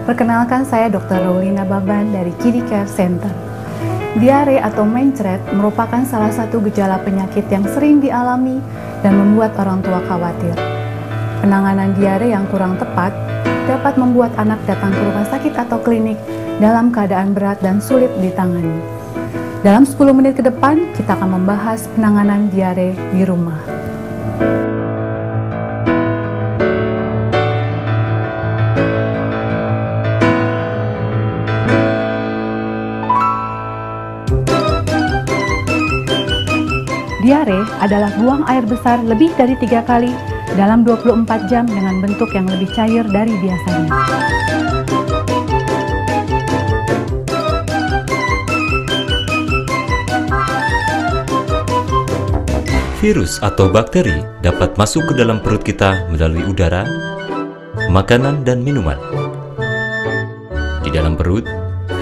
Perkenalkan, saya Dr. Roulina Baban dari Kiddy Care Center. Diare atau mencret merupakan salah satu gejala penyakit yang sering dialami dan membuat orang tua khawatir. Penanganan diare yang kurang tepat dapat membuat anak datang ke rumah sakit atau klinik dalam keadaan berat dan sulit ditangani. Dalam 10 menit ke depan, kita akan membahas penanganan diare di rumah. Diare adalah buang air besar lebih dari 3 kali dalam 24 jam dengan bentuk yang lebih cair dari biasanya. Virus atau bakteri dapat masuk ke dalam perut kita melalui udara, makanan, dan minuman. Di dalam perut,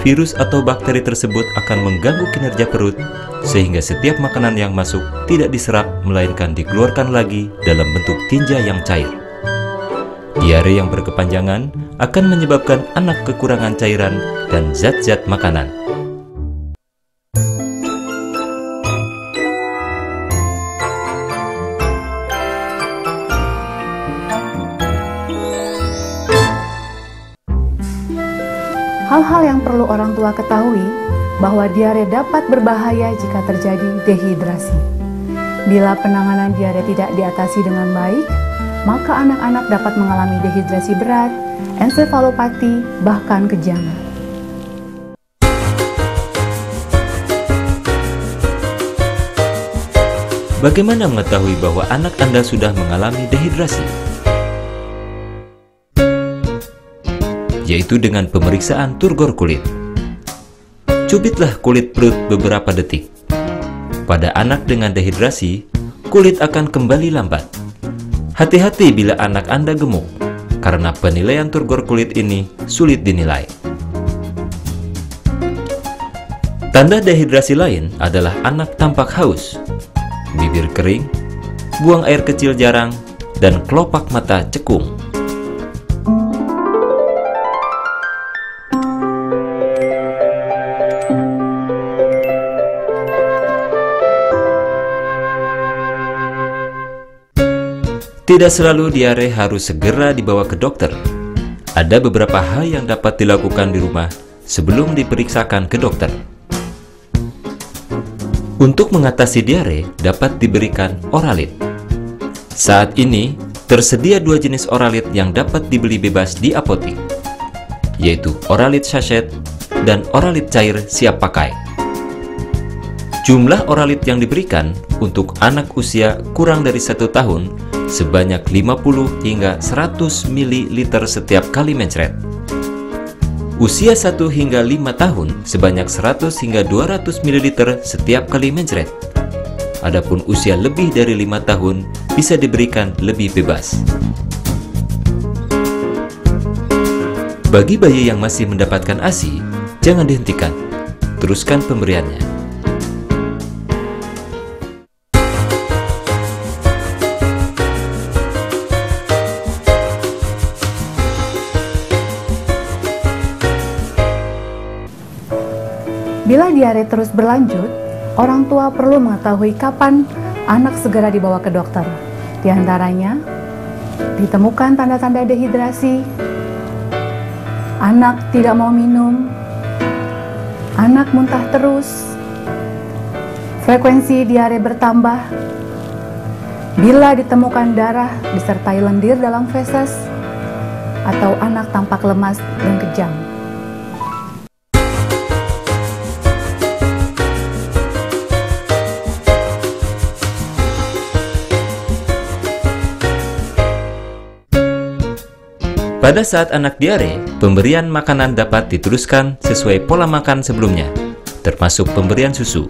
virus atau bakteri tersebut akan mengganggu kinerja perut sehingga setiap makanan yang masuk tidak diserap melainkan dikeluarkan lagi dalam bentuk tinja yang cair. Diare yang berkepanjangan akan menyebabkan anak kekurangan cairan dan zat-zat makanan. Hal-hal yang perlu orang tua ketahui bahwa diare dapat berbahaya jika terjadi dehidrasi. Bila penanganan diare tidak diatasi dengan baik, maka anak-anak dapat mengalami dehidrasi berat, ensefalopati, bahkan kejang. Bagaimana mengetahui bahwa anak Anda sudah mengalami dehidrasi? Yaitu dengan pemeriksaan turgor kulit. Cubitlah kulit perut beberapa detik. Pada anak dengan dehidrasi, kulit akan kembali lambat. Hati-hati bila anak Anda gemuk, karena penilaian turgor kulit ini sulit dinilai. Tanda dehidrasi lain adalah anak tampak haus, bibir kering, buang air kecil jarang, dan kelopak mata cekung. Tidak selalu diare harus segera dibawa ke dokter. Ada beberapa hal yang dapat dilakukan di rumah sebelum diperiksakan ke dokter. Untuk mengatasi diare dapat diberikan Oralit. Saat ini tersedia 2 jenis Oralit yang dapat dibeli bebas di apotik, yaitu Oralit sachet dan Oralit cair siap pakai. Jumlah Oralit yang diberikan untuk anak usia kurang dari 1 tahun sebanyak 50 hingga 100 ml setiap kali mencret. Usia 1 hingga 5 tahun sebanyak 100 hingga 200 ml setiap kali mencret. Adapun usia lebih dari 5 tahun bisa diberikan lebih bebas. Bagi bayi yang masih mendapatkan ASI, jangan dihentikan. Teruskan pemberiannya. Bila diare terus berlanjut, orang tua perlu mengetahui kapan anak segera dibawa ke dokter. Di antaranya, ditemukan tanda-tanda dehidrasi, anak tidak mau minum, anak muntah terus, frekuensi diare bertambah, bila ditemukan darah disertai lendir dalam feses, atau anak tampak lemas dan kejang. Pada saat anak diare, pemberian makanan dapat diteruskan sesuai pola makan sebelumnya, termasuk pemberian susu.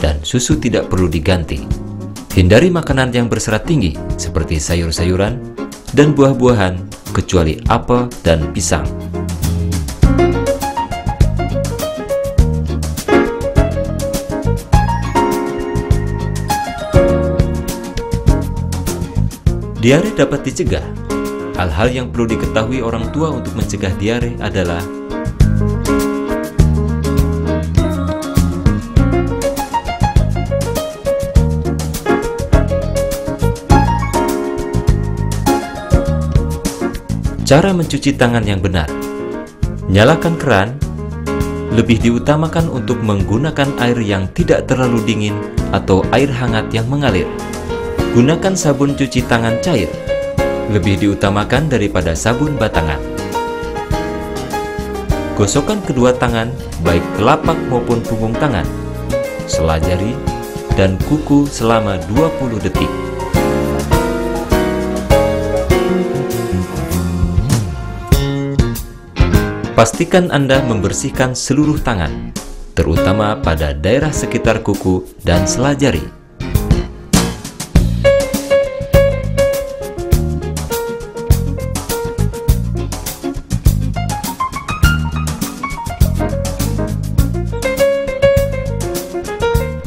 Dan susu tidak perlu diganti. Hindari makanan yang berserat tinggi, seperti sayur-sayuran dan buah-buahan, kecuali apel dan pisang. Diare dapat dicegah Hal-hal yang perlu diketahui orang tua untuk mencegah diare adalah cara mencuci tangan yang benar. Nyalakan keran. Lebih diutamakan untuk menggunakan air yang tidak terlalu dingin atau air hangat yang mengalir. Gunakan sabun cuci tangan cair. Lebih diutamakan daripada sabun batangan. Gosokkan kedua tangan, baik telapak maupun punggung tangan, sela jari, dan kuku selama 20 detik. Pastikan Anda membersihkan seluruh tangan, terutama pada daerah sekitar kuku dan sela jari.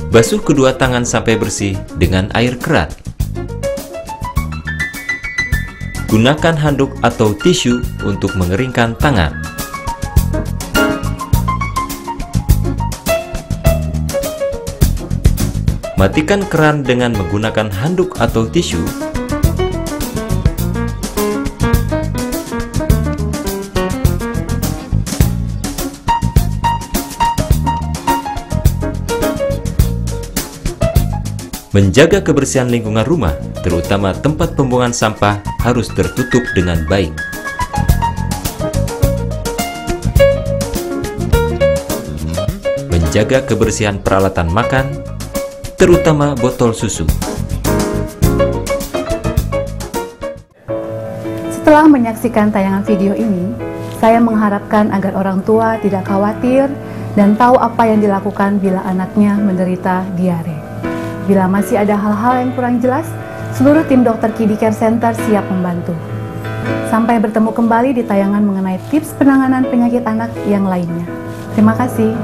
Basuh kedua tangan sampai bersih dengan air keran. Gunakan handuk atau tisu untuk mengeringkan tangan. Matikan keran dengan menggunakan handuk atau tisu. Menjaga kebersihan lingkungan rumah, terutama tempat pembuangan sampah, harus tertutup dengan baik. Menjaga kebersihan peralatan makan, terutama botol susu. Setelah menyaksikan tayangan video ini, saya mengharapkan agar orang tua tidak khawatir dan tahu apa yang dilakukan bila anaknya menderita diare. Bila masih ada hal-hal yang kurang jelas, seluruh tim dokter Kiddy Care Center siap membantu. Sampai bertemu kembali di tayangan mengenai tips penanganan penyakit anak yang lainnya. Terima kasih.